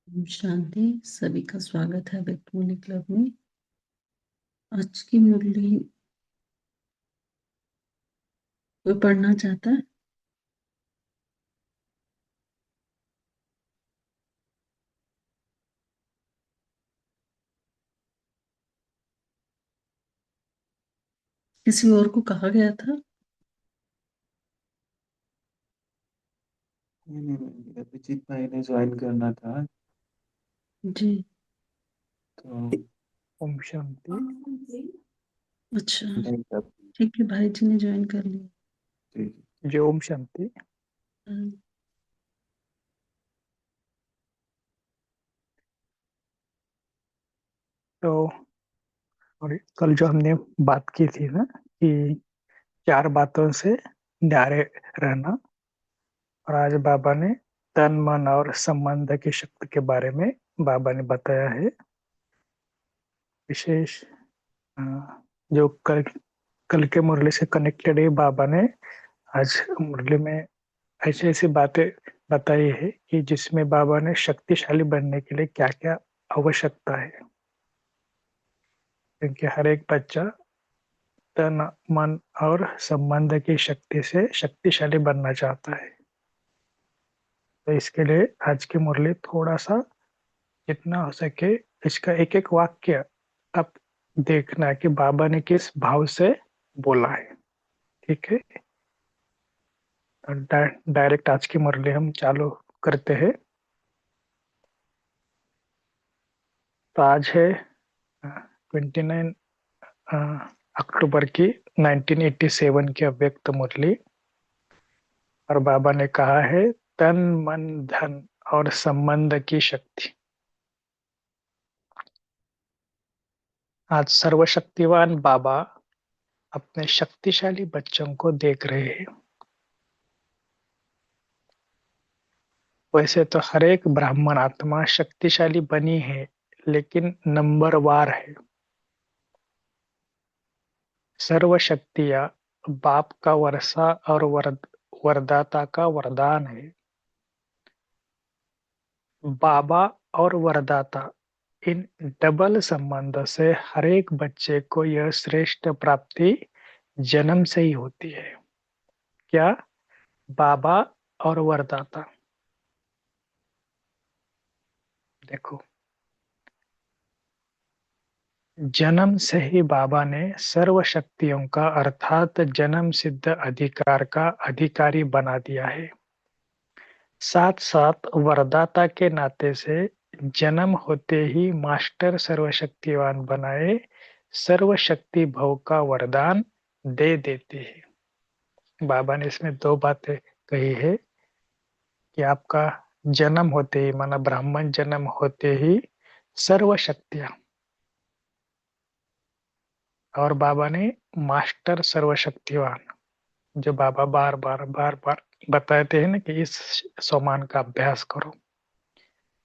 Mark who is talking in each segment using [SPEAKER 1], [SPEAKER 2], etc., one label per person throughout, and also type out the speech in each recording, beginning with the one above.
[SPEAKER 1] शांति। सभी का स्वागत है व्यक्त मुरली क्लब में। आज की मुरली कोई पढ़ना चाहता है? किसी और को कहा गया था?
[SPEAKER 2] नहीं, अभिजीत भाई ने ज्वाइन करना था
[SPEAKER 1] जी।
[SPEAKER 2] तो
[SPEAKER 3] ओम शांति।
[SPEAKER 1] अच्छा,
[SPEAKER 2] नहीं कर
[SPEAKER 1] ठीक है, भाई जी ने ज्वाइन कर लिया।
[SPEAKER 2] ठीक।
[SPEAKER 3] जय ओम शांति। तो और कल जो हमने बात की थी ना कि 4 बातों से न्यारे रहना, और आज बाबा ने तन मन और संबंध की शक्ति के बारे में बाबा ने बताया है। विशेष अ, जो कल के मुरली से कनेक्टेड है, बाबा ने आज मुरली में ऐसी ऐसी बातें बताई है कि जिसमें बाबा ने शक्तिशाली बनने के लिए क्या क्या आवश्यकता है, क्योंकि हर एक बच्चा तन मन और संबंध की शक्ति से शक्तिशाली बनना चाहता है। तो इसके लिए आज की मुरली थोड़ा सा जितना हो सके इसका एक एक वाक्य अब देखना है कि बाबा ने किस भाव से बोला है। ठीक है, डायरेक्ट आज की मुरली हम चालू करते हैं। तो आज है 29 अक्टूबर की 1987 की अव्यक्त मुरली, और बाबा ने कहा है तन मन धन और संबंध की शक्ति। आज सर्वशक्तिवान बाबा अपने शक्तिशाली बच्चों को देख रहे हैं। वैसे तो हर एक ब्राह्मण आत्मा शक्तिशाली बनी है, लेकिन नंबरवार है। सर्व शक्तियां बाप का वर्षा और वरदाता का वरदान है। बाबा और वरदाता, इन डबल संबंधों से हर एक बच्चे को यह श्रेष्ठ प्राप्ति जन्म से ही होती है। क्या? बाबा और वरदाता। देखो, जन्म से ही बाबा ने सर्व शक्तियों का अर्थात जन्म सिद्ध अधिकार का अधिकारी बना दिया है। साथ साथ वरदाता के नाते से जन्म होते ही मास्टर सर्वशक्तिवान बनाए सर्वशक्ति भव का वरदान दे देते हैं। बाबा ने इसमें दो बातें कही है कि आपका जन्म होते ही माना ब्राह्मण जन्म होते ही सर्व शक्तियां, और बाबा ने मास्टर सर्वशक्तिवान, जो बाबा बार बार बताते हैं ना कि इस सोमान का अभ्यास करो,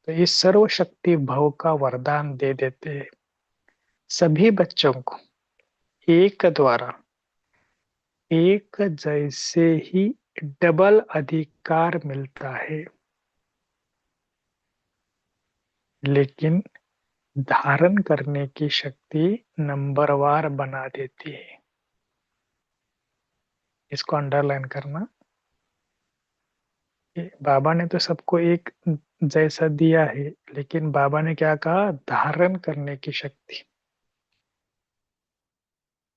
[SPEAKER 3] तो इस सर्वशक्ति भव का वरदान दे देते हैं सभी बच्चों को एक द्वारा। एक जैसे ही डबल अधिकार मिलता है, लेकिन धारण करने की शक्ति नंबरवार बना देती है। इसको अंडरलाइन करना कि बाबा ने तो सबको एक जैसा दिया है, लेकिन बाबा ने क्या कहा, धारण करने की शक्ति।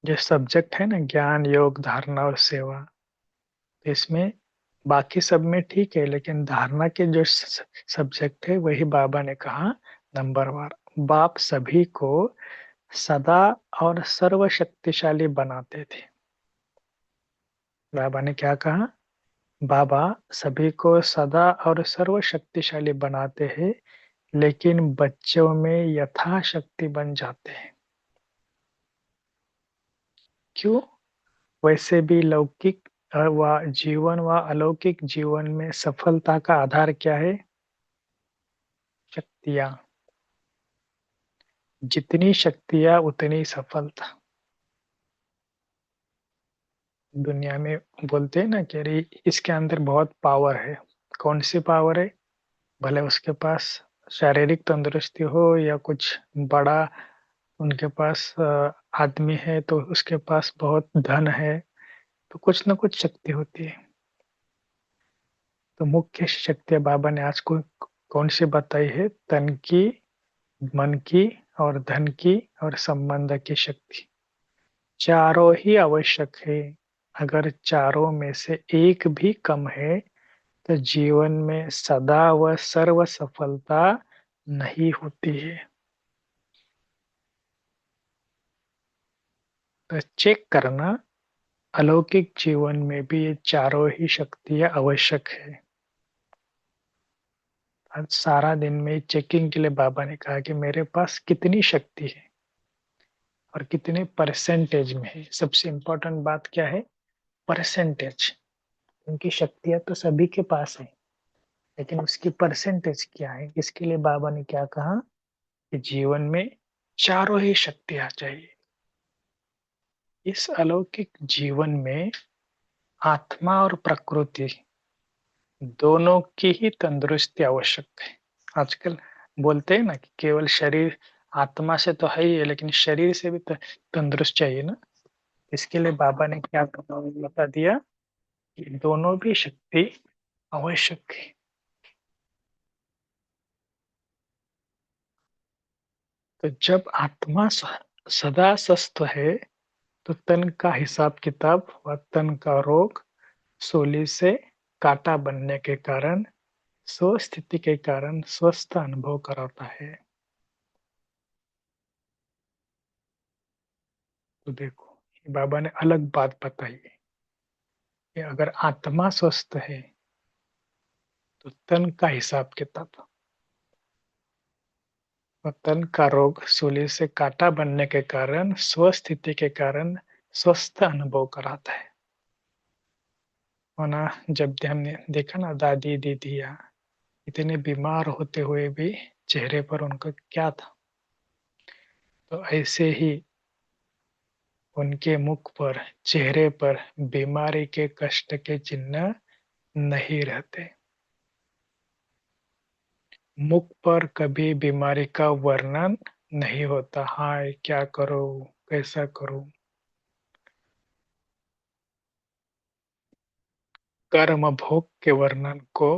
[SPEAKER 3] जो सब्जेक्ट है ना, ज्ञान योग धारणा और सेवा, तो इसमें बाकी सब में ठीक है, लेकिन धारणा के जो सब्जेक्ट है वही बाबा ने कहा नंबरवार। बाप सभी को सदा और सर्वशक्तिशाली बनाते थे। बाबा ने क्या कहा, बाबा सभी को सदा और सर्वशक्तिशाली बनाते हैं, लेकिन बच्चों में यथाशक्ति बन जाते हैं। क्यों? वैसे भी लौकिक व जीवन व अलौकिक जीवन में सफलता का आधार क्या है? शक्तियां। जितनी शक्तियां उतनी सफलता। दुनिया में बोलते हैं ना कि अरे इसके अंदर बहुत पावर है। कौन सी पावर है? भले उसके पास शारीरिक तंदुरुस्ती हो या कुछ बड़ा उनके पास आदमी है, तो उसके पास बहुत धन है, तो कुछ ना कुछ शक्ति होती है। तो मुख्य शक्तियां बाबा ने आज को कौन सी बताई है? तन की, मन की और धन की और संबंध की शक्ति। चारों ही आवश्यक है। अगर चारों में से एक भी कम है तो जीवन में सदा व सर्व सफलता नहीं होती है। तो चेक करना, अलौकिक जीवन में भी ये चारों ही शक्तियां आवश्यक है। आज सारा दिन में चेकिंग के लिए बाबा ने कहा कि मेरे पास कितनी शक्ति है और कितने परसेंटेज में है। सबसे इम्पोर्टेंट बात क्या है? परसेंटेज। क्योंकि शक्तियां तो सभी के पास है, लेकिन उसकी परसेंटेज क्या है? इसके लिए बाबा ने क्या कहा कि जीवन में चारों ही शक्तियां चाहिए। इस अलौकिक जीवन में आत्मा और प्रकृति दोनों की ही तंदुरुस्ती आवश्यक है। आजकल बोलते हैं ना कि केवल शरीर, आत्मा से तो है ही, लेकिन शरीर से भी तंदुरुस्त चाहिए ना। इसके लिए बाबा ने क्या बता दिया कि दोनों भी शक्ति आवश्यक है। तो जब आत्मा सदा स्वस्थ है, तो तन का हिसाब किताब व तन का रोग सूली से कांटा बनने के कारण, स्वस्थिति के कारण स्वस्थ अनुभव कराता है। तो देखो, बाबा ने अलग बात बताई है कि अगर आत्मा स्वस्थ है तो तन का हिसाब किताब और तन का रोग सूली से कांटा बनने के कारण, स्वस्थिति के कारण स्वस्थ अनुभव कराता है। और ना, जब हमने देखा ना दादी दीदियाँ इतने बीमार होते हुए भी चेहरे पर उनका क्या था, तो ऐसे ही उनके मुख पर, चेहरे पर बीमारी के कष्ट के चिन्ह नहीं रहते। मुख पर कभी बीमारी का वर्णन नहीं होता। हाय क्या करो, कैसा करो। कर्म भोग के वर्णन को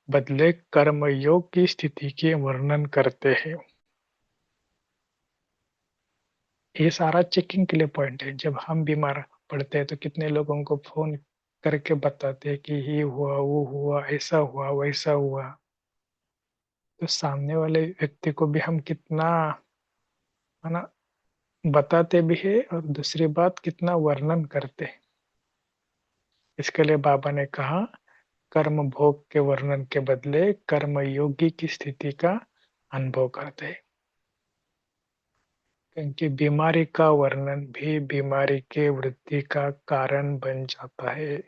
[SPEAKER 3] बदले कर्म योग की स्थिति के वर्णन करते हैं। ये सारा चेकिंग के लिए पॉइंट है। जब हम बीमार पड़ते हैं तो कितने लोगों को फोन करके बताते हैं कि ये हुआ, वो हुआ, ऐसा हुआ, वैसा हुआ। तो सामने वाले व्यक्ति को भी हम कितना, है ना, बताते भी है, और दूसरी बात कितना वर्णन करते हैं। इसके लिए बाबा ने कहा, कर्म भोग के वर्णन के बदले कर्म योगी की स्थिति का अनुभव करते हैं। क्योंकि बीमारी का वर्णन भी बीमारी के वृद्धि का कारण बन जाता है।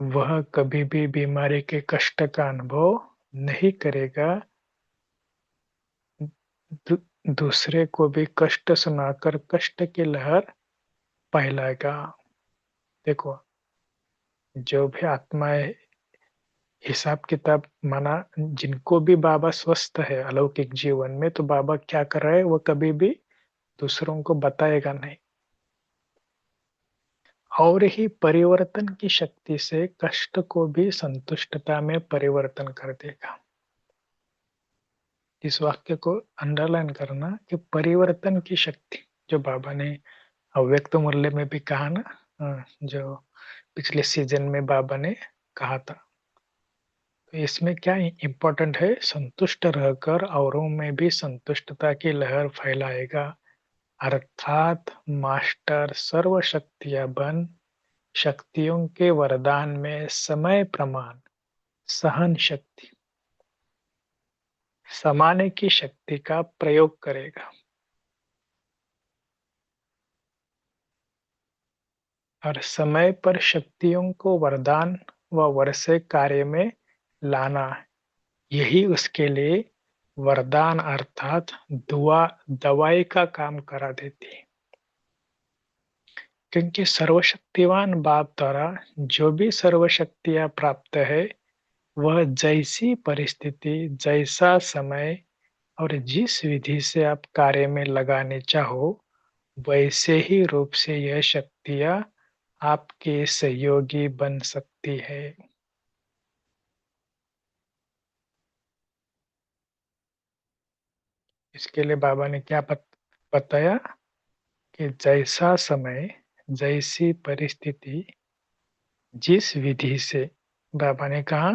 [SPEAKER 3] वह कभी भी बीमारी के कष्ट का अनुभव नहीं करेगा, दूसरे को भी कष्ट सुनाकर कष्ट की लहर फैलाएगा। देखो, जो भी आत्माएं हिसाब किताब माना, जिनको भी बाबा स्वस्थ है अलौकिक जीवन में, तो बाबा क्या कर रहे हैं, वो कभी भी दूसरों को बताएगा नहीं, और ही परिवर्तन की शक्ति से कष्ट को भी संतुष्टता में परिवर्तन कर देगा। इस वाक्य को अंडरलाइन करना कि परिवर्तन की शक्ति, जो बाबा ने अव्यक्त मूल्य में भी कहा ना, जो पिछले सीजन में बाबा ने कहा था। तो इसमें क्या इम्पोर्टेंट है, संतुष्ट रहकर औरों में भी संतुष्टता की लहर फैलाएगा, अर्थात मास्टर सर्वशक्तियां बन शक्तियों के वरदान में समय प्रमाण, सहन शक्ति, समाने की शक्ति का प्रयोग करेगा, और समय पर शक्तियों को वरदान व वर्षे कार्य में लाना, यही उसके लिए वरदान अर्थात दुआ दवाई का काम करा देती है। क्योंकि सर्वशक्तिवान बाप द्वारा जो भी सर्वशक्तियां प्राप्त है, वह जैसी परिस्थिति, जैसा समय और जिस विधि से आप कार्य में लगाने चाहो, वैसे ही रूप से यह शक्तियां आपके सहयोगी बन सकती है। इसके लिए बाबा ने क्या बताया कि जैसा समय, जैसी परिस्थिति, जिस विधि से, बाबा ने कहा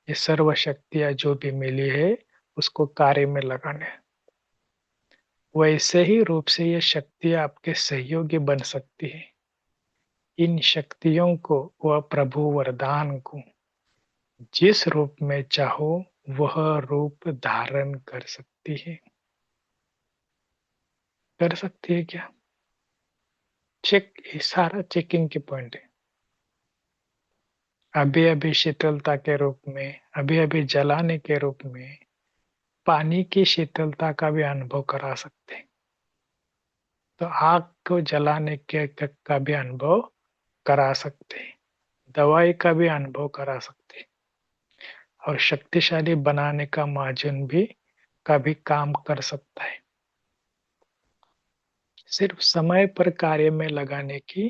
[SPEAKER 3] ये सर्व शक्तियां जो भी मिली है उसको कार्य में लगाने, वैसे ही रूप से ये शक्तियां आपके सहयोगी बन सकती है। इन शक्तियों को वह प्रभु वरदान को जिस रूप में चाहो वह रूप धारण कर सकती है। कर सकती है क्या? चेक, ये सारा चेकिंग की पॉइंट है। अभी अभी शीतलता के रूप में, अभी अभी जलाने के रूप में पानी की शीतलता का भी अनुभव करा सकते हैं। तो आग को जलाने का भी अनुभव करा सकते हैं, दवाई का भी अनुभव करा सकते हैं, और शक्तिशाली बनाने का मार्जिन भी कभी काम कर सकता है। सिर्फ समय पर कार्य में लगाने की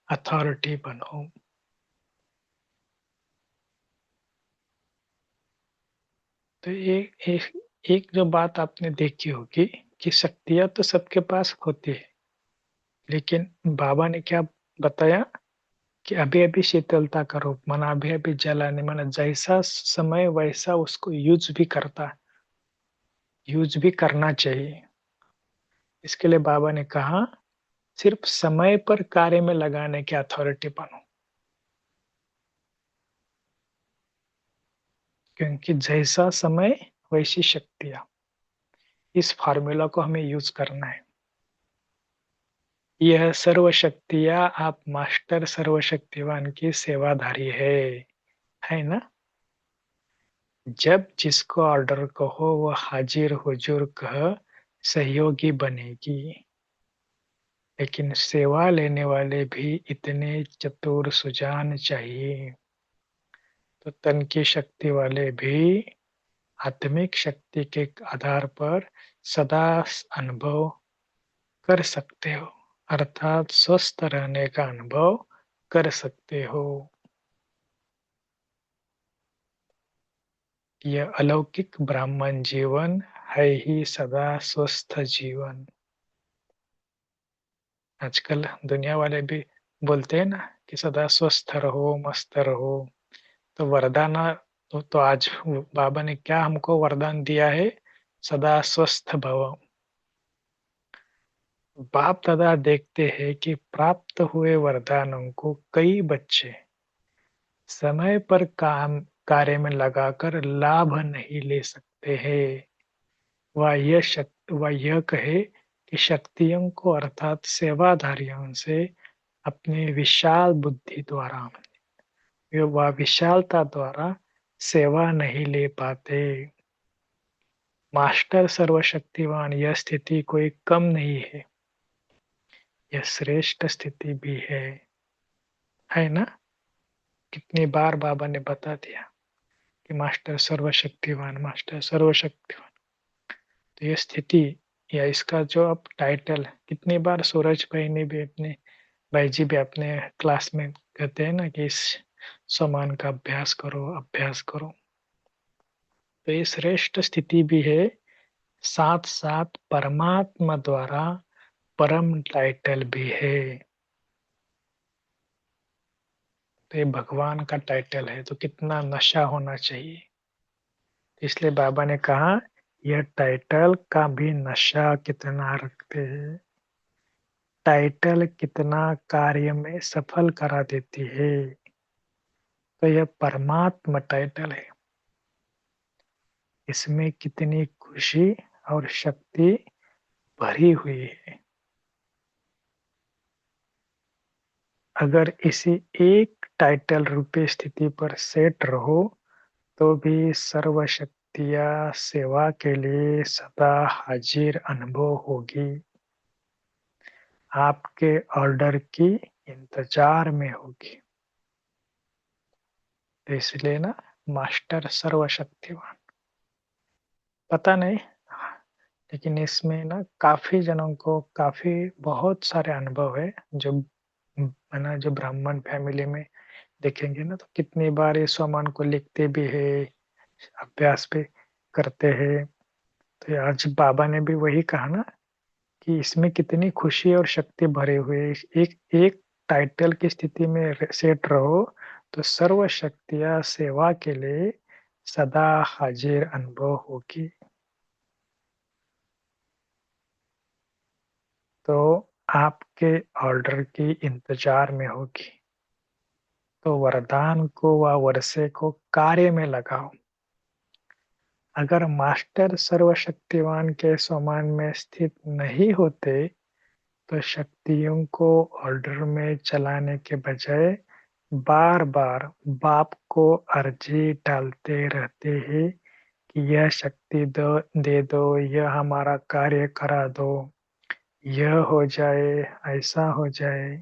[SPEAKER 3] अथॉरिटी बनो। तो एक जो बात आपने देखी होगी कि शक्तियां तो सबके पास होती है, लेकिन बाबा ने क्या बताया कि अभी अभी शीतलता का रूप माना, अभी अभी जलाने माना, जैसा समय वैसा उसको यूज भी करता, यूज भी करना चाहिए। इसके लिए बाबा ने कहा सिर्फ समय पर कार्य में लगाने की अथॉरिटी बनो, क्योंकि जैसा समय वैसी शक्तियां, इस फार्मूला को हमें यूज करना है। यह सर्वशक्तियां आप मास्टर सर्वशक्तिवान की सेवाधारी है ना। जब जिसको ऑर्डर कहो वह हाजिर हुजूर कह सहयोगी बनेगी, लेकिन सेवा लेने वाले भी इतने चतुर सुजान चाहिए। तो तन की शक्ति वाले भी आत्मिक शक्ति के आधार पर सदा अनुभव कर सकते हो, अर्थात स्वस्थ रहने का अनुभव कर सकते हो। यह अलौकिक ब्राह्मण जीवन है ही सदा स्वस्थ जीवन। आजकल दुनिया वाले भी बोलते हैं ना कि सदा स्वस्थ रहो, मस्त रहो। तो वरदान तो आज बाबा ने क्या हमको वरदान दिया है? सदा स्वस्थ भव। बाप दादा देखते हैं कि प्राप्त हुए वरदानों को कई बच्चे समय पर काम कार्य में लगाकर लाभ नहीं ले सकते हैं। वह यह कहे कि शक्तियों को अर्थात सेवाधारियों से अपनी विशाल बुद्धि द्वारा वह विशालता द्वारा सेवा नहीं ले पाते। मास्टर सर्वशक्तिवान यह स्थिति कोई कम नहीं है, यह श्रेष्ठ स्थिति भी है ना। कितनी बार बाबा ने बता दिया कि मास्टर सर्वशक्तिवान, मास्टर सर्वशक्तिवान। तो ये स्थिति या इसका जो अब टाइटल, कितनी बार सूरज भाई ने भी अपने भाई जी भी अपने क्लास में कहते हैं ना कि इस समान का अभ्यास करो, अभ्यास करो। तो ये श्रेष्ठ स्थिति भी है, साथ साथ परमात्मा द्वारा परम टाइटल भी है। तो ये भगवान का टाइटल है, तो कितना नशा होना चाहिए। इसलिए बाबा ने कहा यह टाइटल का भी नशा कितना रखते हैं। टाइटल कितना कार्य में सफल करा देती है। तो यह परमात्मा टाइटल है, इसमें कितनी खुशी और शक्ति भरी हुई है। अगर इसी एक टाइटल रूपी स्थिति पर सेट रहो तो भी सर्वशक्तियां सेवा के लिए सदा हाजिर अनुभव होगी, आपके ऑर्डर की इंतजार में होगी। तो इसलिए ना मास्टर सर्वशक्तिवान, पता नहीं, लेकिन इसमें ना काफी जनों को काफी बहुत सारे अनुभव है जो है ना, जो ब्राह्मण फैमिली में देखेंगे ना तो कितनी बार इस स्वमान को लिखते भी है, अभ्यास भी करते हैं। तो आज बाबा ने भी वही कहा ना कि इसमें कितनी खुशी और शक्ति भरे हुए। एक एक टाइटल की स्थिति में सेट रहो तो सर्व शक्तियां सेवा के लिए सदा हाजिर अनुभव होगी। तो आपके ऑर्डर की इंतजार में होगी। तो वरदान को व वर्षे को कार्य में लगाओ। अगर मास्टर सर्वशक्तिवान के समान में स्थित नहीं होते तो शक्तियों को ऑर्डर में चलाने के बजाय बार बार बाप को अर्जी डालते रहते हैं कि यह शक्ति दे दो, यह हमारा कार्य करा दो, यह हो जाए, ऐसा हो जाए।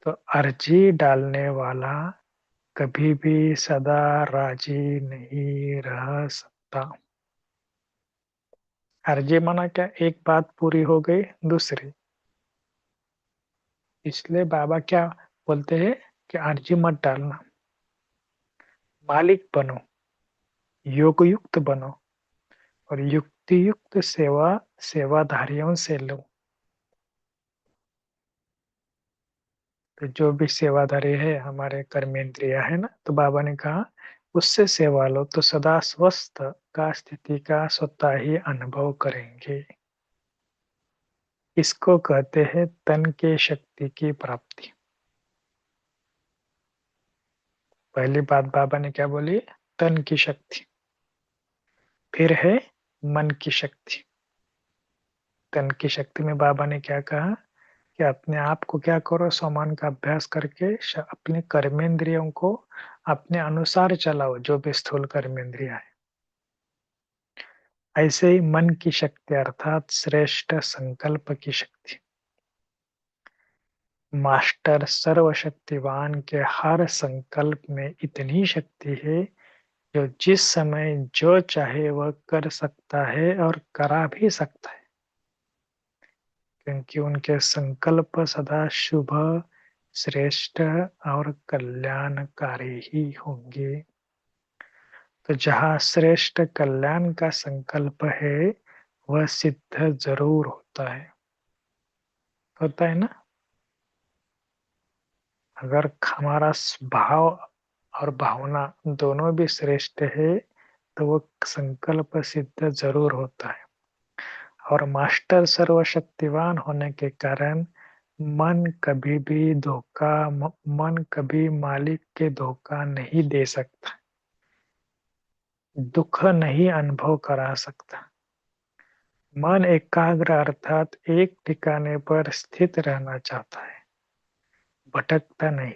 [SPEAKER 3] तो अर्जी डालने वाला कभी भी सदा राजी नहीं रह सकता। अर्जी माना क्या, एक बात पूरी हो गई दूसरी। इसलिए बाबा क्या बोलते हैं कि अर्जी मत डालना, मालिक बनो, योगयुक्त बनो और युक्ति युक्त सेवाधारियों से लो। तो जो भी सेवाधारी है हमारे कर्मेंद्रिया है ना, तो बाबा ने कहा उससे सेवा लो तो सदा स्वस्थ का स्थिति का स्वतः ही अनुभव करेंगे। इसको कहते हैं तन के शक्ति की प्राप्ति। पहली बात बाबा ने क्या बोली? तन की शक्ति। फिर है मन की शक्ति। तन की शक्ति में बाबा ने क्या कहा कि अपने आप को क्या करो, समान का अभ्यास करके अपने कर्मेंद्रियों को अपने अनुसार चलाओ, जो भी स्थूल कर्मेंद्रिया है। ऐसे ही मन की शक्ति अर्थात श्रेष्ठ संकल्प की शक्ति। मास्टर सर्वशक्तिवान के हर संकल्प में इतनी शक्ति है जो जिस समय जो चाहे वह कर सकता है और करा भी सकता है, क्योंकि उनके संकल्प सदा शुभ, श्रेष्ठ और कल्याणकारी ही होंगे। तो जहाँ श्रेष्ठ कल्याण का संकल्प है वह सिद्ध जरूर होता है ना। अगर हमारा भाव और भावना दोनों भी श्रेष्ठ है तो वो संकल्प सिद्ध जरूर होता है। और मास्टर सर्वशक्तिवान होने के कारण मन कभी मालिक के धोखा नहीं दे सकता, दुख नहीं अनुभव करा सकता। मन एकाग्र अर्थात एक ठिकाने पर स्थित रहना चाहता है, भटकता नहीं।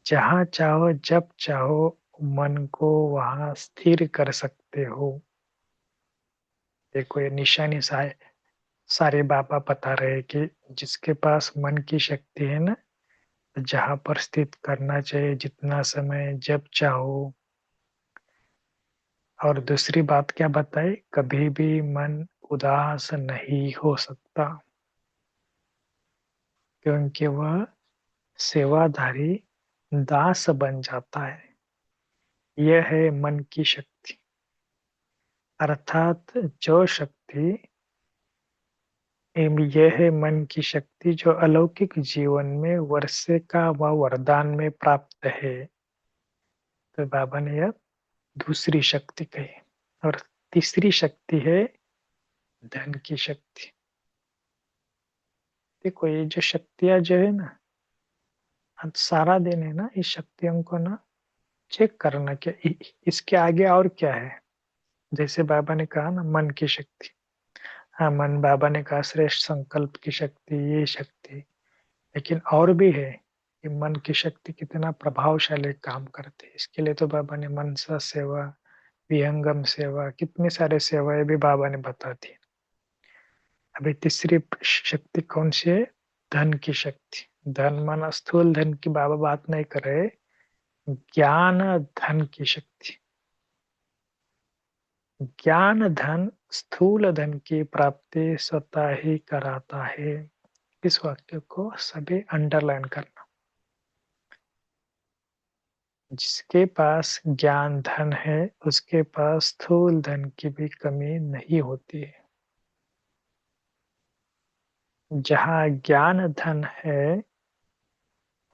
[SPEAKER 3] जहाँ चाहो जब चाहो मन को वहां स्थिर कर सकते हो। देखो ये निशानी सारे बाबा बता रहे हैं कि जिसके पास मन की शक्ति है ना, जहाँ पर स्थित करना चाहिए जितना समय जब चाहो। और दूसरी बात क्या बताई, कभी भी मन उदास नहीं हो सकता, क्योंकि वह सेवाधारी दास बन जाता है। यह है मन की शक्ति, अर्थात जो शक्ति यह है मन की शक्ति जो अलौकिक जीवन में वर्षे का व वरदान में प्राप्त है। तो बाबा ने यह दूसरी शक्ति कही। और तीसरी शक्ति है धन की शक्ति। देखो ये जो शक्तियां जो है ना, आज सारा दिन है ना, इस शक्तियों को ना चेक करना क्या इसके आगे और क्या है। जैसे बाबा ने कहा ना मन की शक्ति, हाँ मन बाबा ने कहा श्रेष्ठ संकल्प की शक्ति, ये शक्ति, लेकिन और भी है कि मन की शक्ति कितना प्रभावशाली काम करती है। इसके लिए तो बाबा ने मनसा सेवा, विहंगम सेवा, कितनी सारे सेवाएं भी बाबा ने बता दी। अभी तीसरी शक्ति कौन सी है, धन की शक्ति। धन मन स्थूल धन की बाबा बात नहीं कर रहे, ज्ञान धन की शक्ति। ज्ञान धन स्थूल धन की प्राप्ति स्वतः ही कराता है। इस वाक्य को सभी अंडरलाइन करना। जिसके पास ज्ञान धन है उसके पास स्थूल धन की भी कमी नहीं होती है। जहाँ ज्ञान धन है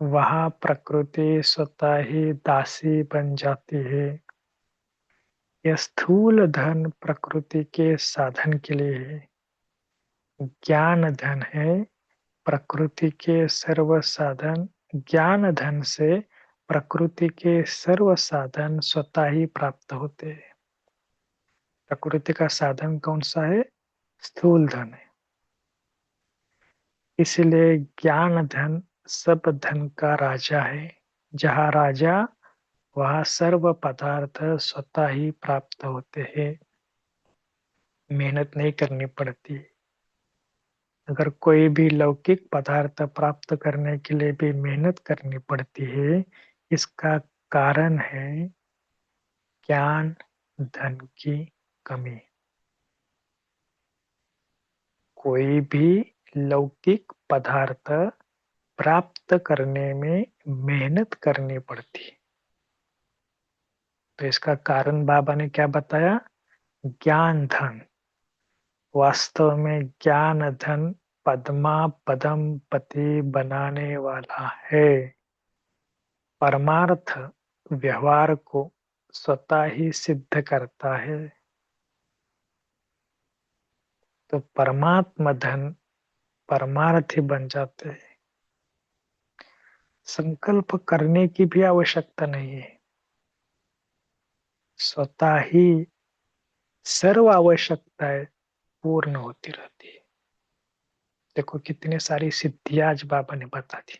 [SPEAKER 3] वहाँ प्रकृति स्वतः ही दासी बन जाती है। यह स्थूल धन प्रकृति के साधन के लिए है, ज्ञान धन है प्रकृति के सर्व साधन। ज्ञान धन से प्रकृति के सर्व साधन स्वतः ही प्राप्त होते हैं। प्रकृति का साधन कौन सा है, स्थूल धन है। इसलिए ज्ञान धन सब धन का राजा है। जहाँ राजा वहाँ सर्व पदार्थ स्वतः ही प्राप्त होते हैं, मेहनत नहीं करनी पड़ती। अगर कोई भी लौकिक पदार्थ प्राप्त करने के लिए भी मेहनत करनी पड़ती है, इसका कारण है ज्ञान धन की कमी। कोई भी लौकिक पदार्थ प्राप्त करने में मेहनत करनी पड़ती, तो इसका कारण बाबा ने क्या बताया, ज्ञान धन। वास्तव में ज्ञान धन पद्मा पदम पति बनाने वाला है। परमार्थ व्यवहार को स्वतः ही सिद्ध करता है। तो परमात्मा धन परमार्थ ही बन जाते हैं। संकल्प करने की भी आवश्यकता नहीं है, स्वतः ही सर्व आवश्यकताएं पूर्ण होती रहती है। देखो कितनी सारी सिद्धियां आज बाबा ने बता दी।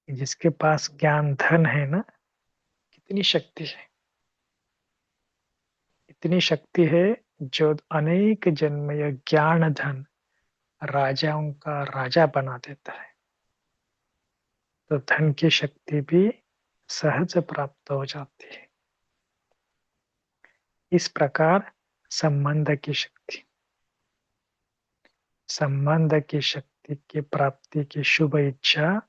[SPEAKER 3] जिसके पास ज्ञान धन है ना, कितनी शक्ति है, इतनी शक्ति है जो अनेक जन्म यह ज्ञान धन राजाओं का राजा बना देता है। तो धन की शक्ति भी सहज प्राप्त हो जाती है। इस प्रकार संबंध की शक्ति, संबंध की शक्ति की प्राप्ति की शुभ इच्छा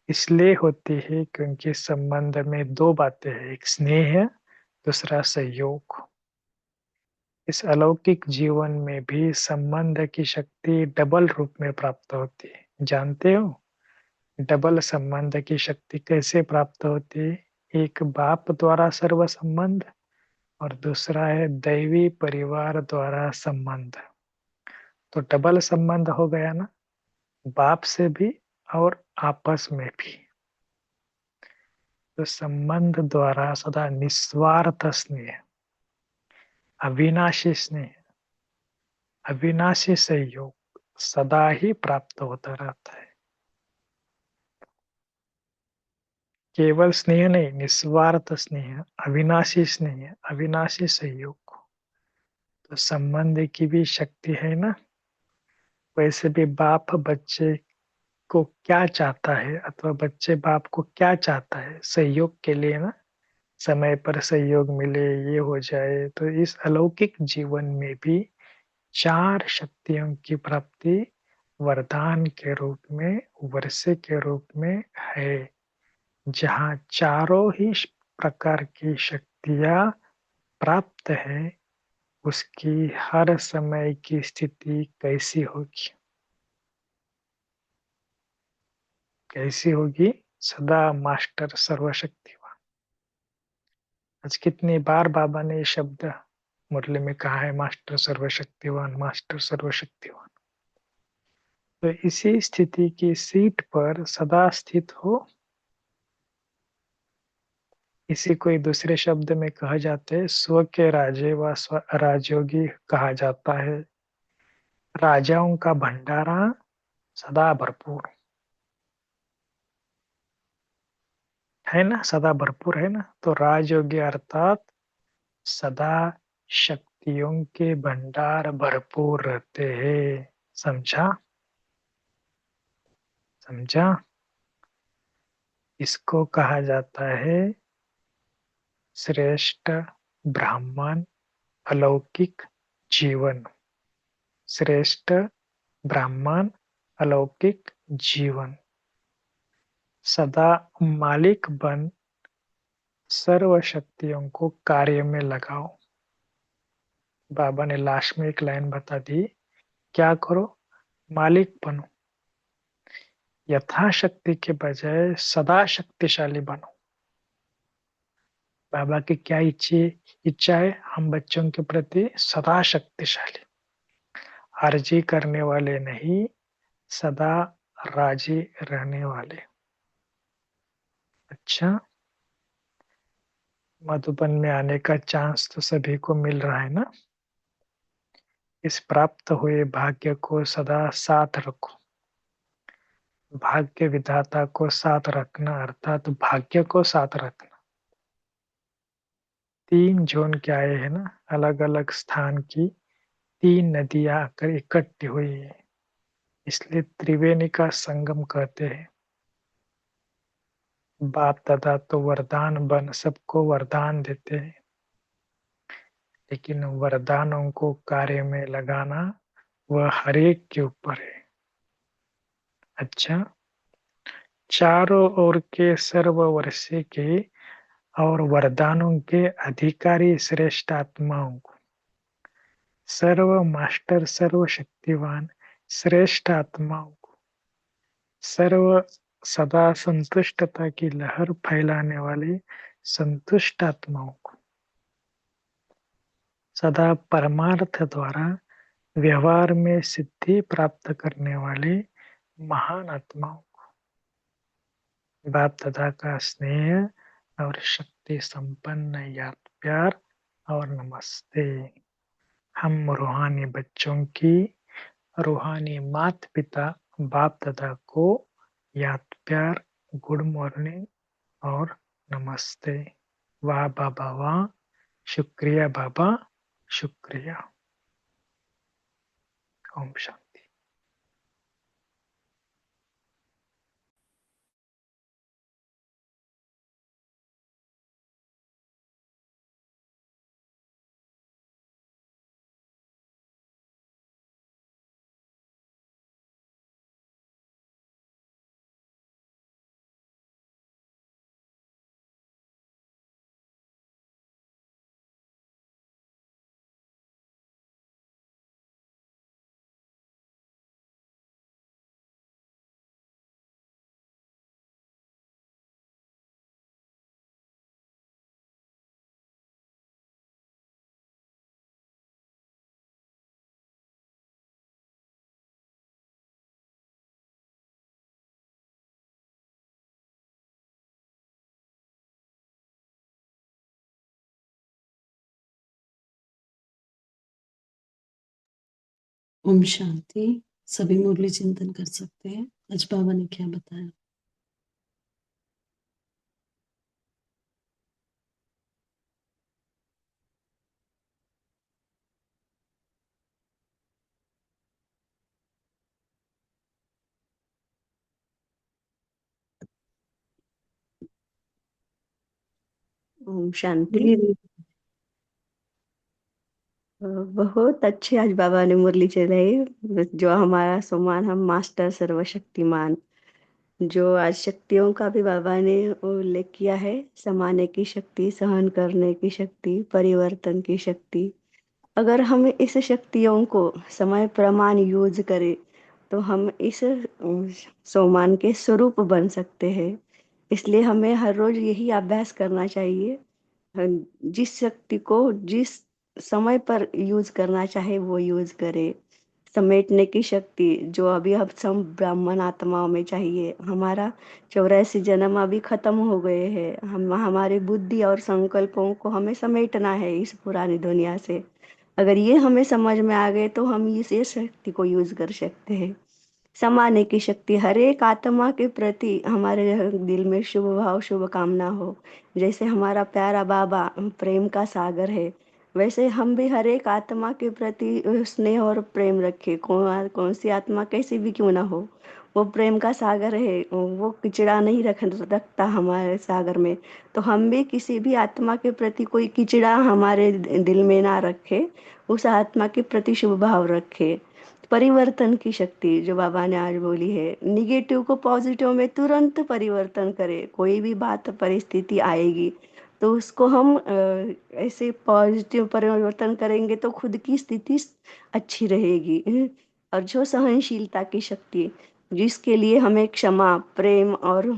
[SPEAKER 3] इसलिए होती है क्योंकि संबंध में दो बातें हैं, एक स्नेह है, दूसरा सहयोग। इस अलौकिक जीवन में भी संबंध की शक्ति डबल रूप में प्राप्त होती है। जानते हो डबल संबंध की शक्ति कैसे प्राप्त होती है? एक बाप द्वारा सर्व संबंध और दूसरा है दैवी परिवार द्वारा संबंध। तो डबल संबंध हो गया ना, बाप से भी और आपस में भी। तो संबंध द्वारा सदा निस्वार्थ स्नेह, अविनाशी स्नेह, अविनाशी सहयोग सदा ही प्राप्त होता रहता है। केवल स्नेह नहीं, निस्वार्थ स्नेह, अविनाशी स्नेह, अविनाशी सहयोग। तो संबंध की भी शक्ति है ना। वैसे भी बाप बच्चे को क्या चाहता है अथवा बच्चे बाप को क्या चाहता है? सहयोग के लिए ना, समय पर सहयोग मिले, ये हो जाए। तो इस अलौकिक जीवन में भी चार शक्तियों की प्राप्ति वरदान के रूप में, वर्षे के रूप में है, जहाँ चारों ही प्रकार की शक्तियां प्राप्त है। उसकी हर समय की स्थिति कैसी होगी? कैसी होगी? सदा मास्टर सर्वशक्तिवान। आज कितनी बार बाबा ने ये शब्द मुरली में कहा है, मास्टर सर्वशक्तिवान, मास्टर सर्वशक्तिवान। तो इसी स्थिति की सीट पर सदा स्थित हो। इसी कोई दूसरे शब्द में कहा जाते है स्व के राजे व स्व राजयोगी कहा जाता है। राजाओं का भंडारा सदा भरपूर है ना, सदा भरपूर है ना। तो राजयोगी अर्थात सदा शक्तियों के भंडार भरपूर रहते हैं। समझा? समझा? इसको कहा जाता है श्रेष्ठ ब्राह्मण अलौकिक जीवन। श्रेष्ठ ब्राह्मण अलौकिक जीवन। सदा मालिक बन सर्व शक्तियों को कार्य में लगाओ। बाबा ने लास्ट में एक लाइन बता दी, क्या करो? मालिक बनो। यथाशक्ति के बजाय सदा शक्तिशाली बनो। बाबा की क्या इच्छा है? हम बच्चों के प्रति सदा शक्तिशाली, अर्जी करने वाले नहीं, सदा राजी रहने वाले। अच्छा, मधुबन में आने का चांस तो सभी को मिल रहा है ना। इस प्राप्त हुए भाग्य को सदा साथ रखो। भाग्य विधाता को साथ रखना अर्थात भाग्य को साथ रखना। तीन जोन के आए हैं ना, अलग अलग स्थान की तीन नदियां आकर इकट्ठी हुई है, इसलिए त्रिवेणी का संगम कहते हैं। बाप दादा तो वरदान बन सबको वरदान देते हैं, लेकिन वरदानों को कार्य में लगाना वह हरेक के ऊपर है। अच्छा, चारों ओर के सर्ववर्षे के और वरदानों के अधिकारी श्रेष्ठ आत्माओं को, सर्व मास्टर सर्वशक्तिवान श्रेष्ठ आत्माओं को, सर्व सदा संतुष्टता की लहर फैलाने वाली संतुष्ट आत्माओं को, सदा परमार्थ द्वारा व्यवहार में सिद्धि प्राप्त करने वाले महान आत्माओं को, बाप दादा का स्नेह और शक्ति संपन्न याद प्यार और नमस्ते। हम रूहानी बच्चों की, रूहानी माता पिता बाप दादा को याद प्यार, गुड मॉर्निंग और नमस्ते। वाह बाबा वाह, शुक्रिया बाबा, शुक्रिया। ओम शांति।
[SPEAKER 1] ओम शांति। सभी मुरली चिंतन कर सकते हैं। आज बाबा ने क्या बताया?
[SPEAKER 4] ओम शांति।
[SPEAKER 1] बोलिए।
[SPEAKER 4] बहुत अच्छे आज बाबा ने मुरली चलाई। जो हमारा सम्मान, हम मास्टर सर्वशक्तिमान, जो आज शक्तियों का भी बाबा ने उल्लेख किया है। समाने की शक्ति, सहन करने की शक्ति, परिवर्तन की शक्ति। अगर हम इस शक्तियों को समय प्रमाण यूज करें तो हम इस सम्मान के स्वरूप बन सकते हैं। इसलिए हमें हर रोज यही अभ्यास करना चाहिए। जिस शक्ति को जिस समय पर यूज करना चाहे वो यूज करे। समेटने की शक्ति जो अभी हम सब ब्राह्मण आत्माओं में चाहिए। हमारा 84 जन्म अभी खत्म हो गए हैं। हम हमारी बुद्धि और संकल्पों को हमें समेटना है इस पुरानी दुनिया से। अगर ये हमें समझ में आ गए तो हम इस शक्ति को यूज कर सकते हैं। समाने की शक्ति, हर एक आत्मा के प्रति हमारे दिल में शुभ भाव, शुभ कामना हो। जैसे हमारा प्यारा बाबा प्रेम का सागर है, वैसे हम भी हर एक आत्मा के प्रति स्नेह और प्रेम रखें। कौन कौन सी आत्मा कैसी भी क्यों ना हो, वो प्रेम का सागर है। वो किचड़ा नहीं रखता हमारे सागर में। तो हम भी किसी भी आत्मा के प्रति कोई किचड़ा हमारे दिल में ना रखे, उस आत्मा के प्रति शुभ भाव रखे। परिवर्तन की शक्ति जो बाबा ने आज बोली है, निगेटिव को पॉजिटिव में तुरंत परिवर्तन करे। कोई भी बात परिस्थिति आएगी तो उसको हम ऐसे पॉजिटिव परिवर्तन करेंगे तो खुद की स्थिति अच्छी रहेगी। और जो सहनशीलता की शक्ति, जिसके लिए हमें क्षमा, प्रेम और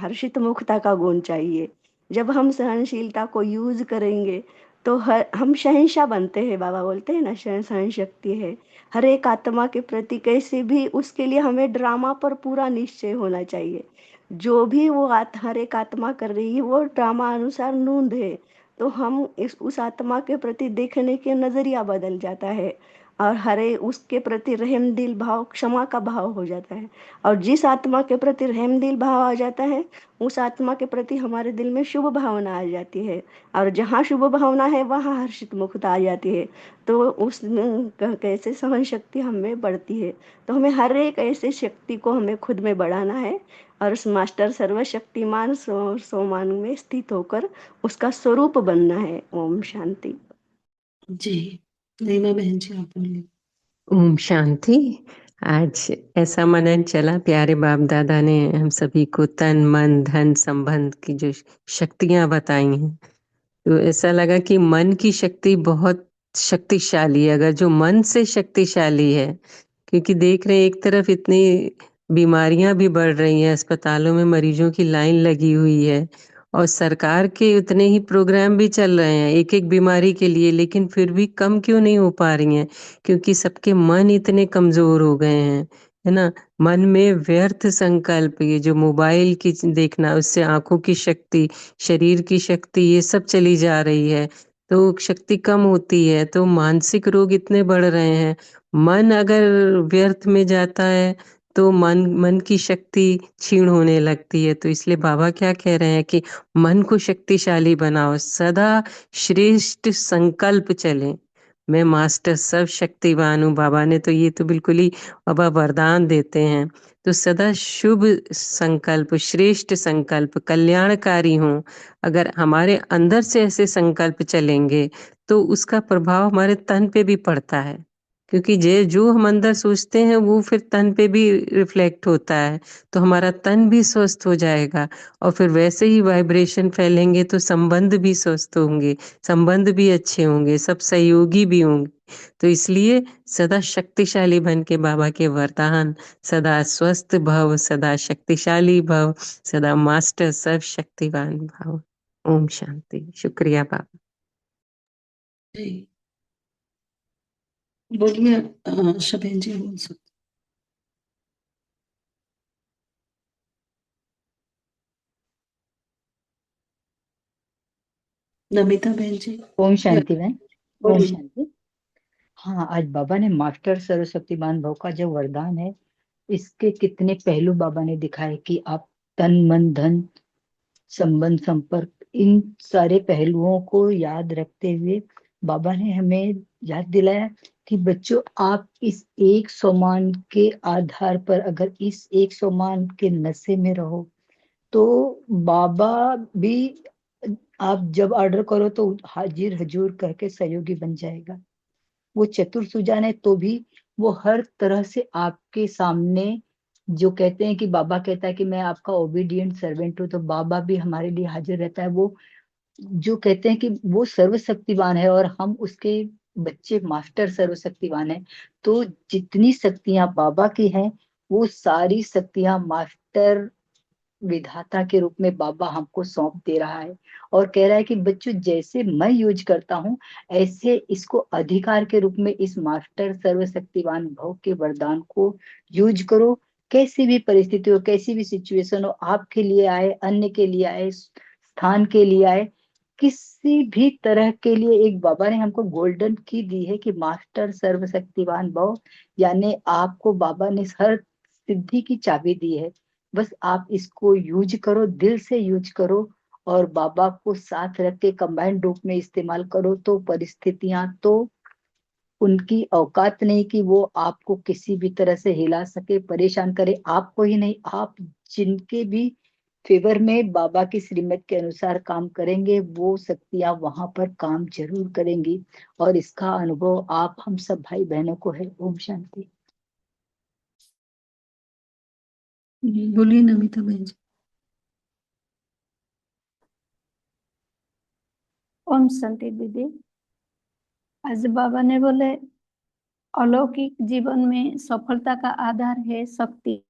[SPEAKER 4] हर्षित मुखता का गुण चाहिए। जब हम सहनशीलता को यूज करेंगे तो हम शहंशाह बनते हैं। बाबा बोलते हैं ना, सहन शक्ति है हर एक आत्मा के प्रति। कैसे भी उसके लिए हमें ड्रामा पर पूरा निश्चय होना चाहिए। जो भी वो हर एक आत्मा कर रही है वो ड्रामा अनुसार नूंद है। तो हम उस आत्मा के प्रति देखने के नजरिया बदल जाता है। और हरे उसके प्रति रहम दिल भाव, क्षमा का भाव हो जाता है। और जिस आत्मा के प्रति रहम दिल भाव आ जाता है, उस आत्मा के प्रति हमारे दिल में शुभ भावना आ जाती है। और जहाँ शुभ भावना है वहाँ हर्षित मुखता आ जाती है। तो उस कैसे सहन शक्ति हमें बढ़ती है। तो हमें हर एक ऐसे शक्ति को हमें खुद में बढ़ाना है। और उस मास्टर सर्वशक्तिमान सोमान में स्थित होकर उसका स्वरूप बनना है। ओम शांति।
[SPEAKER 1] जी, रीमा बहन जी आप बोलिए।
[SPEAKER 5] ओम शांति। आज ऐसा मनन चला, प्यारे बाप दादा ने हम सभी को तन मन धन संबंध की जो शक्तियां बताई हैं, तो ऐसा लगा कि मन की शक्ति बहुत शक्तिशाली है। अगर जो मन से शक्तिशाली है, क्योंकि देख रहे हैं एक तरफ इतनी बीमारियां भी बढ़ रही हैं, अस्पतालों में मरीजों की लाइन लगी हुई है और सरकार के उतने ही प्रोग्राम भी चल रहे हैं एक एक बीमारी के लिए, लेकिन फिर भी कम क्यों नहीं हो पा रही हैं? क्योंकि सबके मन इतने कमजोर हो गए हैं, है ना। मन में व्यर्थ संकल्प, ये जो मोबाइल की देखना, उससे आंखों की शक्ति, शरीर की शक्ति, ये सब चली जा रही है, तो शक्ति कम होती है, तो मानसिक रोग इतने बढ़ रहे हैं। मन अगर व्यर्थ में जाता है तो मन की शक्ति क्षीण होने लगती है। तो इसलिए बाबा क्या कह रहे हैं कि मन को शक्तिशाली बनाओ, सदा श्रेष्ठ संकल्प चले। मैं मास्टर सर्व शक्तिवान हूँ, बाबा ने तो ये तो बिल्कुल ही बाबा वरदान देते हैं। तो सदा शुभ संकल्प, श्रेष्ठ संकल्प, कल्याणकारी हों। अगर हमारे अंदर से ऐसे संकल्प चलेंगे तो उसका प्रभाव हमारे तन पे भी पड़ता है, क्योंकि जो हम अंदर सोचते हैं वो फिर तन पे भी रिफ्लेक्ट होता है। तो हमारा तन भी स्वस्थ हो जाएगा और फिर वैसे ही वाइब्रेशन फैलेंगे तो संबंध भी स्वस्थ होंगे, संबंध भी अच्छे होंगे, सब सहयोगी भी होंगे। तो इसलिए सदा शक्तिशाली बन के बाबा के वरदान, सदा स्वस्थ भव, सदा शक्तिशाली भव, सदा मास्टर सर्व शक्तिवान भव। ओम शांति। शुक्रिया बाबा।
[SPEAKER 1] जी, बोलिए। आशा बहन जी बोल सकते। नमिता बहन जी
[SPEAKER 6] ओम शांति बहन। ओम
[SPEAKER 1] बोलिए।
[SPEAKER 6] शांति। हाँ, आज बाबा ने मास्टर सर्वशक्तिमान भव का जो वरदान है, इसके कितने पहलू बाबा ने दिखाए कि आप तन मन धन संबंध संपर्क, इन सारे पहलुओं को याद रखते हुए बाबा ने हमें याद दिलाया कि बच्चों, आप इस एक सोमान के आधार पर अगर इस एक सोमान के नशे में रहो तो बाबा भी, आप जब ऑर्डर करो तो हाजिर हजूर करके सहयोगी बन जाएगा। वो चतुर सुजान है तो भी वो हर तरह से आपके सामने, जो कहते हैं कि बाबा कहता है कि मैं आपका ओबीडिएंट सर्वेंट हूँ, तो बाबा भी हमारे लिए हाजिर रहता है। वो जो कहते हैं कि वो सर्वशक्तिवान है और हम उसके बच्चे मास्टर सर्वशक्तिवान है, तो जितनी शक्तियां बाबा की हैं वो सारी शक्तियां मास्टर विधाता के रूप में बाबा हमको सौंप दे रहा है और कह रहा है कि बच्चों, जैसे मैं यूज करता हूँ ऐसे इसको अधिकार के रूप में इस मास्टर सर्वशक्तिवान भव के वरदान को यूज करो। कैसी भी परिस्थिति हो, कैसी भी सिचुएशन हो, आपके लिए आए, अन्य के लिए आए, स्थान के लिए आए, किसी भी तरह के लिए एक बाबा ने हमको गोल्डन की दी है कि मास्टर सर्वशक्तिवान भव, यानी आपको बाबा ने हर सिद्धि की चाबी दी है। बस आप इसको यूज करो, दिल से यूज करो और बाबा को साथ रख के कंबाइंड रूप में इस्तेमाल करो, तो परिस्थितियां तो उनकी औकात नहीं कि वो आपको किसी भी तरह से हिला सके, परेशान करे। आपको ही नहीं, आप जिनके भी फेवर में बाबा की श्रीमत के अनुसार काम करेंगे, वो शक्तियां वहां पर काम जरूर करेंगी और इसका अनुभव आप हम सब भाई बहनों को है। ओम शांति।
[SPEAKER 1] बोलिए नमिता बहन जी।
[SPEAKER 7] ओम शांति दीदी। आज बाबा ने बोले अलौकिक जीवन में सफलता का आधार है शक्ति।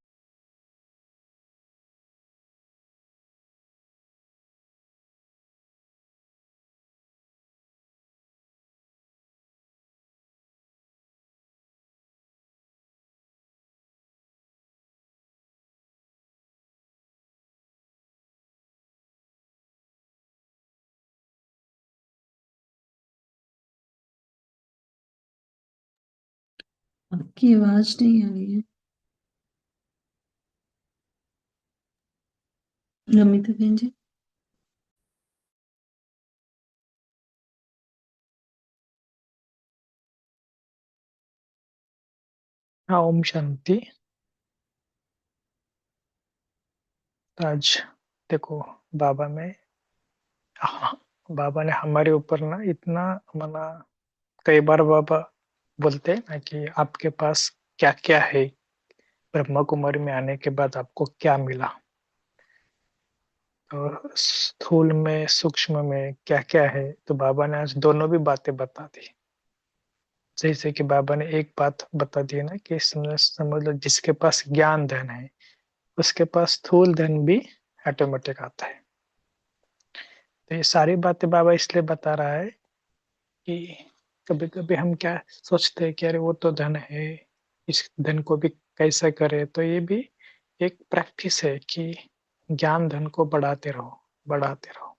[SPEAKER 1] आपकी आवाज नहीं आ रही है नमिता बहन जी।
[SPEAKER 3] हाँ, ओम शांति। तो आज देखो, बाबा में हाँ, बाबा ने हमारे ऊपर ना इतना मना, कई बार बाबा बोलते हैं ना कि आपके पास क्या क्या है, ब्रह्मा कुमारी में आने के बाद आपको क्या मिला, और स्थूल में सूक्ष्म में क्या क्या है। तो बाबा ने आज दोनों भी बातें बता दी। जैसे कि बाबा ने एक बात बता दी ना कि समझ लो, जिसके पास ज्ञान धन है उसके पास स्थूल धन भी ऑटोमेटिक आता है। तो ये सारी बातें बाबा इसलिए बता रहा है कि कभी कभी हम क्या सोचते हैं कि अरे वो तो धन है, इस धन को भी कैसे करे। तो ये भी एक प्रैक्टिस है कि ज्ञान धन को बढ़ाते रहो, बढ़ाते रहो।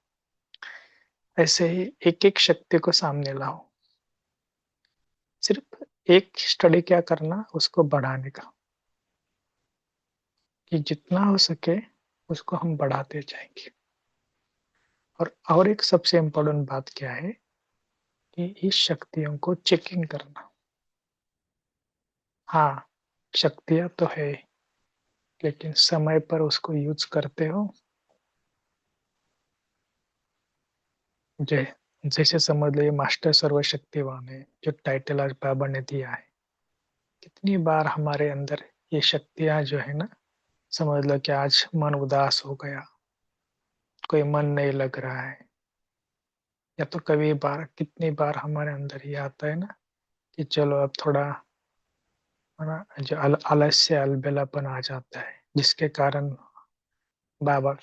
[SPEAKER 3] ऐसे ही एक एक शक्ति को सामने लाओ। सिर्फ एक स्टडी क्या करना, उसको बढ़ाने का, कि जितना हो सके उसको हम बढ़ाते जाएंगे। और एक सबसे इम्पोर्टेंट बात क्या है कि इस शक्तियों को चेकिंग करना। हाँ, शक्तियां तो है, लेकिन समय पर उसको यूज करते हो। जैसे समझ लो, ये मास्टर सर्वशक्तिवान है, जो टाइटल आज बाबा ने दिया है। कितनी बार हमारे अंदर ये शक्तियां जो है ना, समझ लो कि आज मन उदास हो गया, कोई मन नहीं लग रहा है, या तो कभी बार, कितनी बार हमारे अंदर ये आता है ना कि चलो अब थोड़ा, है ना, जो आलस्य अलबेलापन आ जाता है, जिसके कारण बाबा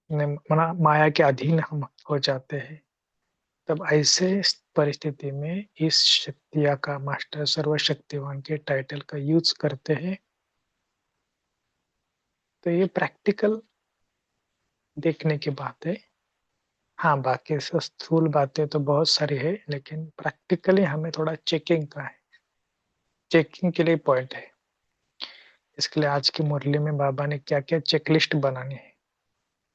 [SPEAKER 3] ने मना माया के अधीन हम हो जाते हैं। तब ऐसे परिस्थिति में इस शक्तिया का, मास्टर सर्वशक्तिवान के टाइटल का यूज करते हैं। तो ये प्रैक्टिकल देखने की बात है। हाँ, बाकी से स्थूल बातें तो बहुत सारी है, लेकिन प्रैक्टिकली हमें थोड़ा चेकिंग का है, चेकिंग के लिए पॉइंट है। इसके लिए आज की मुरली में बाबा ने क्या क्या चेकलिस्ट बनानी है।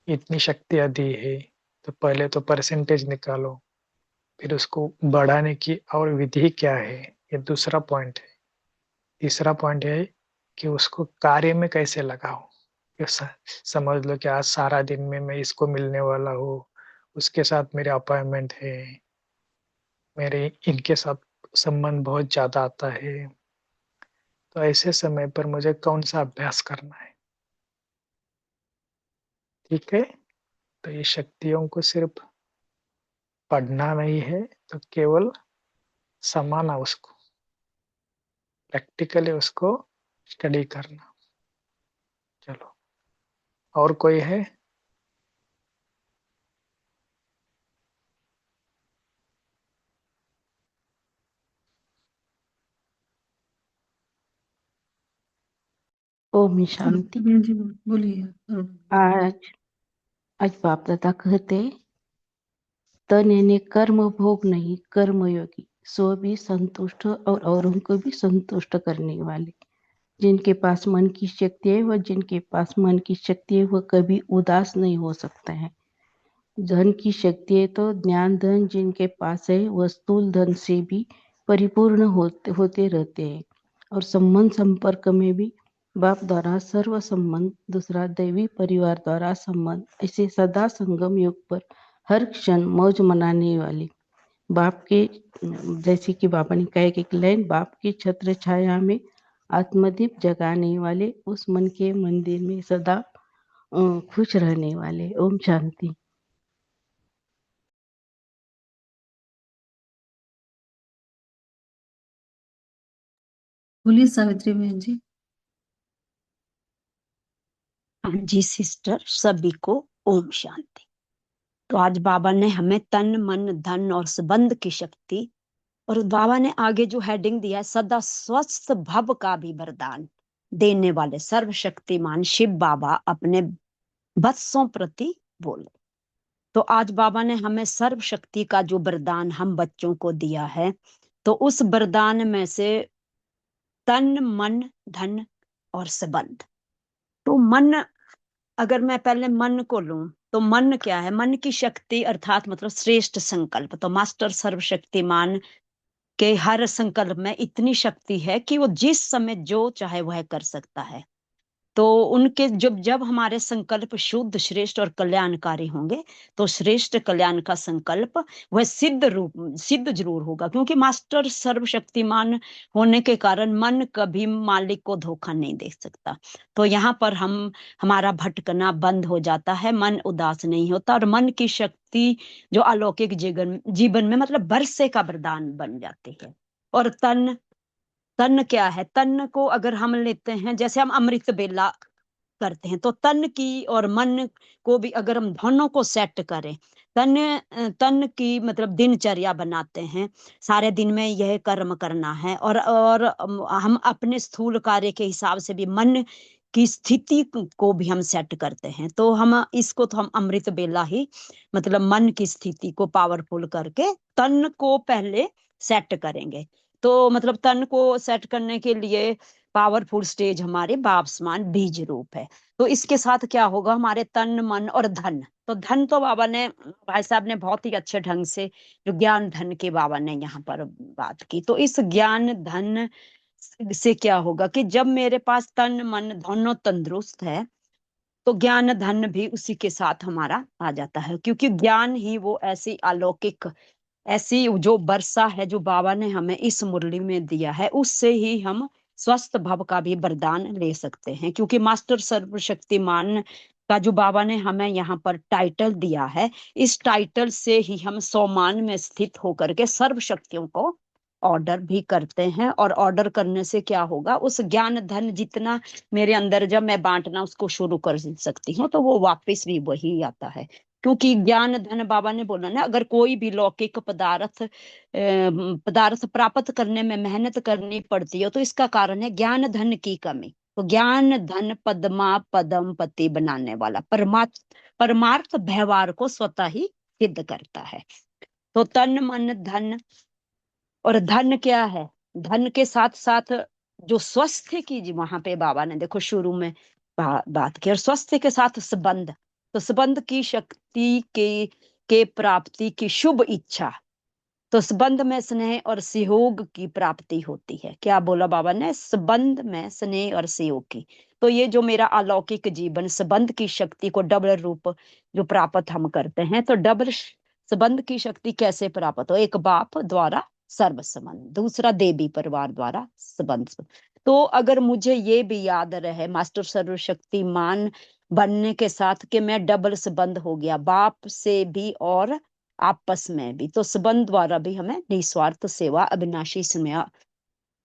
[SPEAKER 3] इतनी शक्तियां दी है, तो पहले तो परसेंटेज निकालो, फिर उसको बढ़ाने की और विधि क्या है, ये दूसरा पॉइंट है। तीसरा पॉइंट है कि उसको कार्य में कैसे लगाओ। ये समझ लो कि आज सारा दिन में मैं इसको मिलने वाला हूँ, उसके साथ मेरे अपॉइंटमेंट है, मेरे इनके साथ संबंध बहुत ज्यादा आता है, तो ऐसे समय पर मुझे कौन सा अभ्यास करना है। ठीक है, तो ये शक्तियों को सिर्फ पढ़ना नहीं है, तो केवल समाना, उसको प्रैक्टिकली उसको स्टडी करना। चलो, और कोई है?
[SPEAKER 4] ओम शांति।
[SPEAKER 1] जी बोलिए।
[SPEAKER 4] आज आज बाप दादा कहते, तन यानी कर्म भोग नहीं, कर्मयोगी, सो भी संतुष्ट और औरों को भी संतुष्ट करने वाले। जिनके पास मन की शक्ति है, वह जिनके पास मन की शक्ति है, वह कभी उदास नहीं हो सकता है। धन की शक्ति है तो ज्ञान धन जिनके पास है, वह स्थूल धन से भी परिपूर्ण होते रहते हैं। और संबंध संपर्क में भी बाप द्वारा सर्व संबंध, दूसरा दैवी परिवार द्वारा संबंध, ऐसे सदा संगम युग पर हर क्षण मौज मनाने वाले बाप के, जैसे कि बाबा ने कहा कि लाइन, बाप की छत्र छाया में आत्मदीप जगाने वाले, उस मन के मंदिर में सदा खुश रहने वाले। ओम शांति।
[SPEAKER 1] बोलिए सावित्री बहन जी।
[SPEAKER 8] हाँ जी सिस्टर, सभी को ओम शांति। तो आज बाबा ने हमें तन मन धन और संबंध की शक्ति, और बाबा ने आगे जो हेडिंग दिया है, सदा स्वस्थ भव का भी वरदान देने वाले सर्वशक्तिमान शिव बाबा अपने बच्चों प्रति बोले। तो आज बाबा ने हमें सर्व शक्ति का जो वरदान हम बच्चों को दिया है, तो उस वरदान में से तन मन धन और संबंध। तो मन, अगर मैं पहले मन को लूं, तो मन क्या है? मन की शक्ति अर्थात मतलब श्रेष्ठ संकल्प। तो मास्टर सर्वशक्तिमान के हर संकल्प में इतनी शक्ति है कि वो जिस समय जो चाहे वह कर सकता है। तो उनके जब जब हमारे संकल्प शुद्ध, श्रेष्ठ और कल्याणकारी होंगे, तो श्रेष्ठ कल्याण का संकल्प वह सिद्ध जरूर होगा, क्योंकि मास्टर सर्वशक्तिमान होने के कारण मन कभी मालिक को धोखा नहीं दे सकता। तो यहाँ पर हमारा भटकना बंद हो जाता है, मन उदास नहीं होता, और मन की शक्ति जो अलौकिक जीवन में मतलब बरसे का वरदान बन जाती है। और तन क्या है? तन को अगर हम लेते हैं, जैसे हम अमृत बेला करते हैं, तो तन की और मन को भी अगर हम दोनों को सेट करें, तन की मतलब दिनचर्या बनाते हैं, सारे दिन में यह कर्म करना है, और हम अपने स्थूल कार्य के हिसाब से भी मन की स्थिति को भी हम सेट करते हैं। तो हम अमृत बेला ही मतलब मन की स्थिति को पावरफुल करके तन को पहले सेट करेंगे। तो मतलब तन को सेट करने के लिए पावरफुल स्टेज हमारे बाप समान बीज रूप है। तो इसके साथ क्या होगा? हमारे तन मन और धन। तो धन तो बाबा ने, भाई साहब ने बहुत ही अच्छे ढंग से जो ज्ञान धन के बाबा ने यहाँ पर बात की। तो इस ज्ञान धन से क्या होगा कि जब मेरे पास तन मन दोनों तंदुरुस्त है, तो ज्ञान धन भी उसी के साथ हमारा आ जाता है, क्योंकि ज्ञान ही वो ऐसी अलौकिक, ऐसी जो वर्षा है जो बाबा ने हमें इस मुरली में दिया है, उससे ही हम स्वस्थ भव का भी वरदान ले सकते हैं। क्योंकि मास्टर सर्वशक्तिमान का जो बाबा ने हमें यहाँ पर टाइटल दिया है, इस टाइटल से ही हम सोमान में स्थित होकर के सर्व शक्तियों को ऑर्डर भी करते हैं। और ऑर्डर करने से क्या होगा? उस ज्ञान धन जितना मेरे अंदर जब मैं बांटना उसको शुरू कर सकती हूँ, तो वो वापस भी वही आता है। क्योंकि ज्ञान धन, बाबा ने बोला ना, अगर कोई भी लौकिक पदार्थ प्राप्त करने में मेहनत करनी पड़ती है, तो इसका कारण है ज्ञान धन की कमी। तो ज्ञान धन पद्मा पदम पति बनाने वाला परमार्थ व्यवहार को स्वतः ही सिद्ध करता है। तो तन मन धन, और धन क्या है? धन के साथ साथ जो स्वास्थ्य की, जी वहां पे बाबा ने देखो शुरू में बात की, और स्वास्थ्य के साथ संबंध, तो संबंध की शक्ति के प्राप्ति की शुभ इच्छा, तो संबंध में स्नेह और सहयोग की प्राप्ति होती है। क्या बोला बाबा ने? संबंध में स्नेह और सहयोग की। तो ये जो मेरा अलौकिक जीवन, संबंध की शक्ति को डबल रूप जो प्राप्त हम करते हैं, तो डबल संबंध की शक्ति कैसे प्राप्त हो? एक बाप द्वारा सर्व संबंध, दूसरा देवी परिवार द्वारा संबंध। तो अगर मुझे ये भी याद रहे मास्टर सर्वशक्तिमान बनने के साथ कि मैं डबल संबंध हो गया, बाप से भी और आपस में भी, तो संबंध द्वारा भी हमें निस्वार्थ सेवा, अविनाशी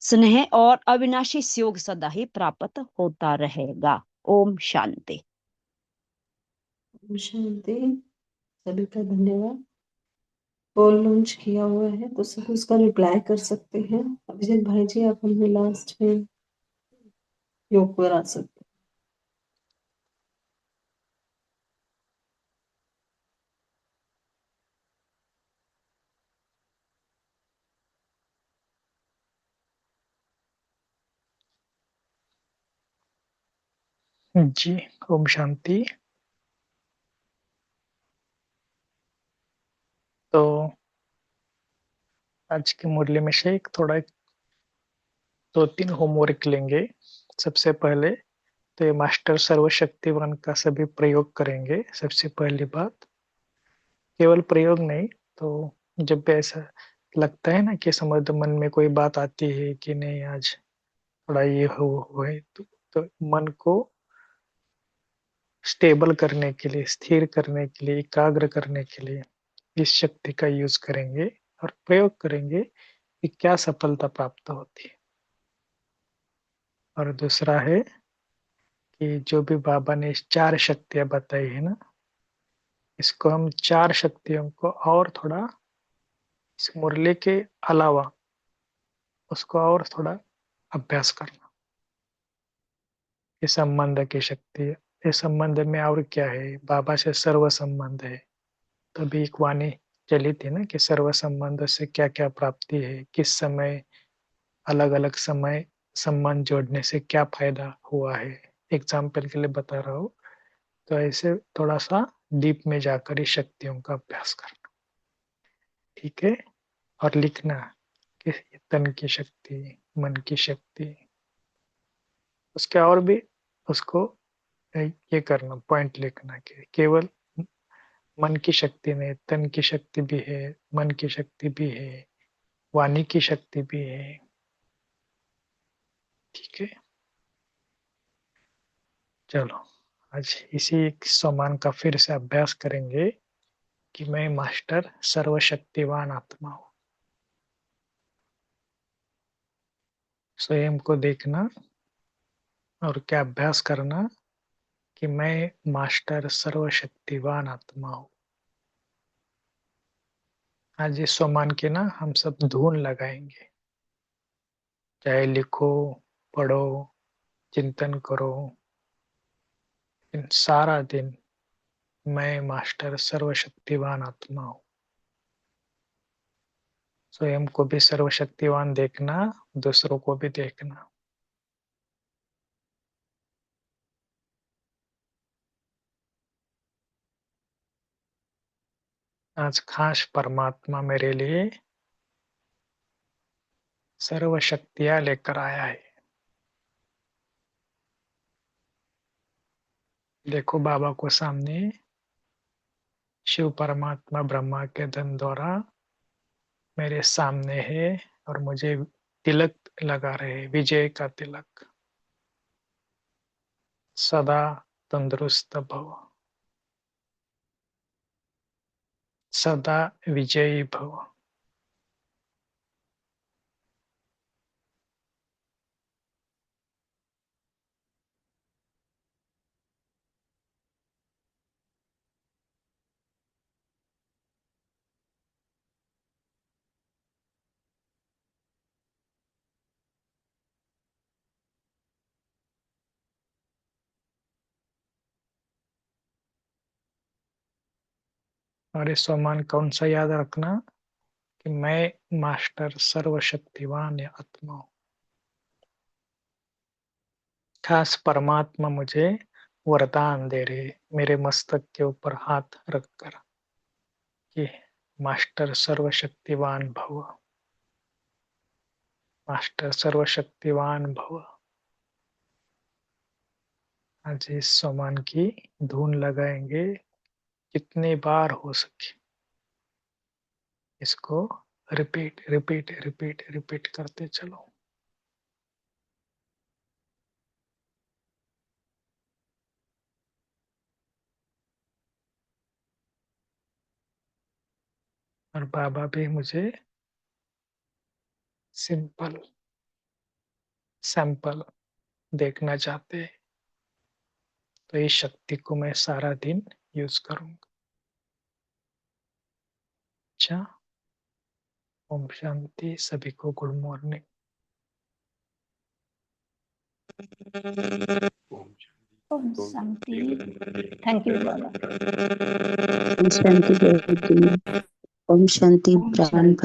[SPEAKER 8] स्नेह और अविनाशी योग सदा ही प्राप्त होता रहेगा। ओम शांति।
[SPEAKER 1] ओम शांति। सभी का धन्यवाद। पोल लॉन्च किया हुआ है तो सब उसका रिप्लाई कर सकते हैं। अभिजीत भाई जी, आप हमें लास्ट में योग करा सकते
[SPEAKER 3] जी, ओम शांति। तो आज की मुरली में से एक थोड़ा 2-3 होमवर्क लेंगे। सबसे पहले तो ये मास्टर सर्वशक्तिवान का सभी प्रयोग करेंगे। सबसे पहली बात, केवल प्रयोग नहीं, तो जब भी ऐसा लगता है ना कि समझ मन में कोई बात आती है कि नहीं आज थोड़ा ये हो है, तो मन को स्टेबल करने के लिए, स्थिर करने के लिए, एकाग्र करने के लिए इस शक्ति का यूज करेंगे और प्रयोग करेंगे कि क्या सफलता प्राप्त होती है। और दूसरा है कि जो भी बाबा ने 4 शक्तियां बताई है ना, इसको हम 4 शक्तियों को और थोड़ा इस मुरली के अलावा उसको और थोड़ा अभ्यास करना। ये संबंध की शक्ति है। इस संबंध में और क्या है? बाबा से सर्व संबंध है। तभी एक वाणी चली थी ना कि सर्व संबंध से क्या क्या प्राप्ति है, किस समय अलग अलग समय संबंध जोड़ने से क्या फायदा हुआ है। एग्जाम्पल के लिए बता रहा हूँ। तो ऐसे थोड़ा सा डीप में जाकर इस शक्तियों का अभ्यास करना, ठीक है। और लिखना कि तन की शक्ति, मन की शक्ति, उसके और भी उसको ये करना, पॉइंट लिखना कि केवल मन की शक्ति नहीं, तन की शक्ति भी है, मन की शक्ति भी है, वाणी की शक्ति भी है, ठीक है। चलो आज इसी एक सम्मान का फिर से अभ्यास करेंगे कि मैं मास्टर सर्वशक्तिवान आत्मा हूँ। स्वयं को देखना और क्या अभ्यास करना कि मैं मास्टर सर्वशक्तिवान आत्मा हूँ। आज इस सम्मान के ना हम सब धून लगाएंगे, चाहे लिखो, पढ़ो, चिंतन करो, इन सारा दिन मैं मास्टर सर्वशक्तिवान आत्मा हूँ। स्वयं को भी सर्वशक्तिवान देखना, दूसरों को भी देखना। आज खास परमात्मा मेरे लिए सर्व शक्तियां लेकर आया है। देखो बाबा को सामने शिव परमात्मा ब्रह्मा के धन द्वारा मेरे सामने है और मुझे तिलक लगा रहे, विजय का तिलक। सदा तंदुरुस्त भव, सदा विजयी भव। और ये सम्मान कौन सा याद रखना कि मैं मास्टर सर्वशक्तिवान या आत्मा हूं। खास परमात्मा मुझे वरदान दे रहे मेरे मस्तक के ऊपर हाथ रखकर कि मास्टर सर्वशक्तिवान भव, मास्टर सर्वशक्तिवान भव। आज इस सम्मान की धुन लगाएंगे कितने बार हो सके, इसको रिपीट रिपीट रिपीट रिपीट करते चलो। और बाबा भी मुझे सिंपल सैंपल देखना चाहते हैं, तो इस शक्ति को मैं सारा दिन यूज करूंगा। अच्छा, ओम शांति। सभी को गुड मॉर्निंग।
[SPEAKER 7] ओम शांति। थैंक यू बाबा।
[SPEAKER 8] ओम शांति। ओम शांति।
[SPEAKER 7] ओम
[SPEAKER 8] प्राण
[SPEAKER 7] शांति।